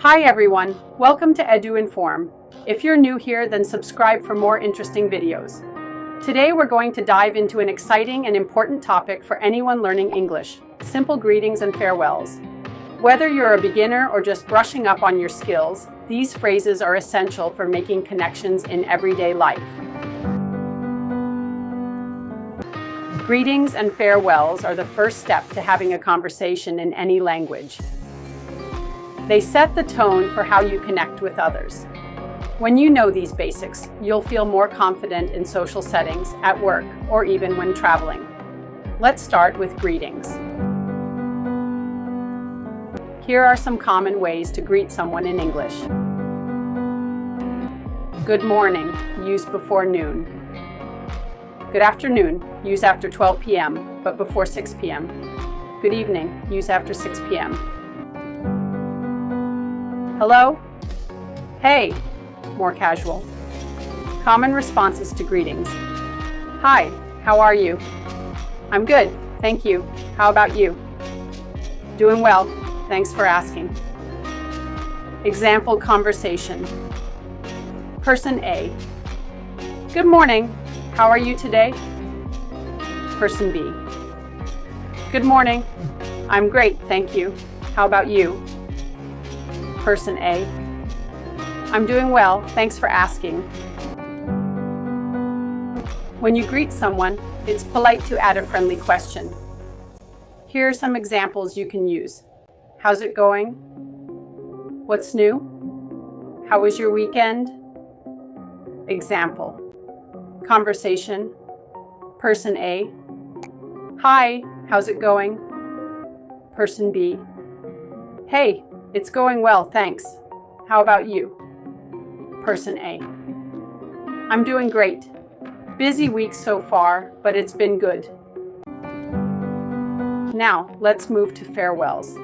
Hi everyone, welcome to Edu-Inform. If you're new here, then subscribe for more interesting videos. Today we're going to dive into an exciting and important topic for anyone learning English: simple greetings and farewells. Whether you're a beginner or just brushing up on your skills, these phrases are essential for making connections in everyday life. Greetings and farewells are the first step to having a conversation in any language. They set the tone for how you connect with others. When you know these basics, you'll feel more confident in social settings, at work, or even when traveling. Let's start with greetings. Here are some common ways to greet someone in English. Good morning, use before noon. Good afternoon, use after 12 p.m., but before 6 p.m. Good evening, use after 6 p.m. Hello? Hey, more casual. Common responses to greetings. Hi, how are you? I'm good, thank you. How about you? Doing well, thanks for asking. Example conversation. Person A. Good morning, how are you today? Person B. Good morning, I'm great, thank you. How about you? Person A. I'm doing well, thanks for asking. When you greet someone, it's polite to add a friendly question. Here are some examples you can use. How's it going? What's new? How was your weekend? Example. Conversation. Person A. Hi, how's it going? Person B. Hey, it's going well, thanks. How about you? Person A. I'm doing great. Busy week so far, but it's been good. Now, let's move to farewells.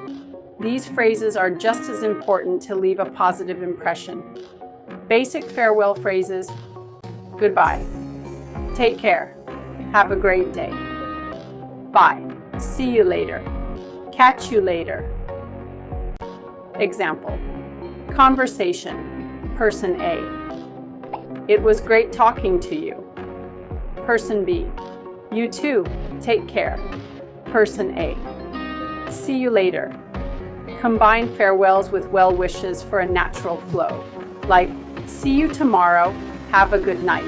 These phrases are just as important to leave a positive impression. Basic farewell phrases: goodbye, take care, have a great day, bye, see you later, catch you later. Example. Conversation. Person A. It was great talking to you. Person B. You too. Take care. Person A. See you later. Combine farewells with well wishes for a natural flow, like see you tomorrow, have a good night.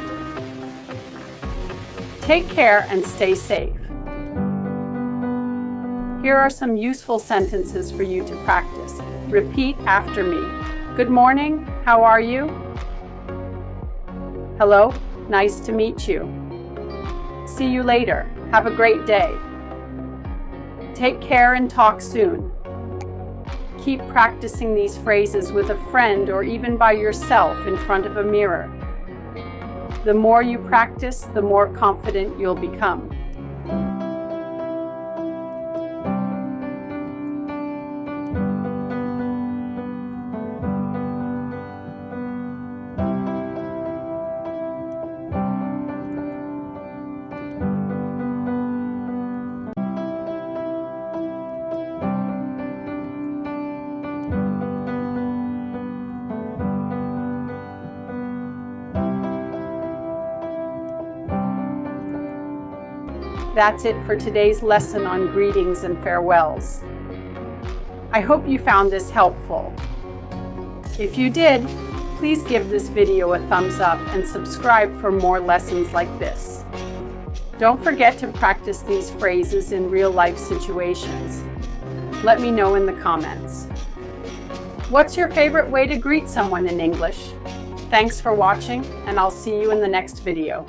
Take care and stay safe. Here are some useful sentences for you to practice. Repeat after me. Good morning, how are you? Hello, nice to meet you. See you later, have a great day. Take care and talk soon. Keep practicing these phrases with a friend or even by yourself in front of a mirror. The more you practice, the more confident you'll become. That's it for today's lesson on greetings and farewells. I hope you found this helpful. If you did, please give this video a thumbs up and subscribe for more lessons like this. Don't forget to practice these phrases in real-life situations. Let me know in the comments. What's your favorite way to greet someone in English? Thanks for watching, and I'll see you in the next video.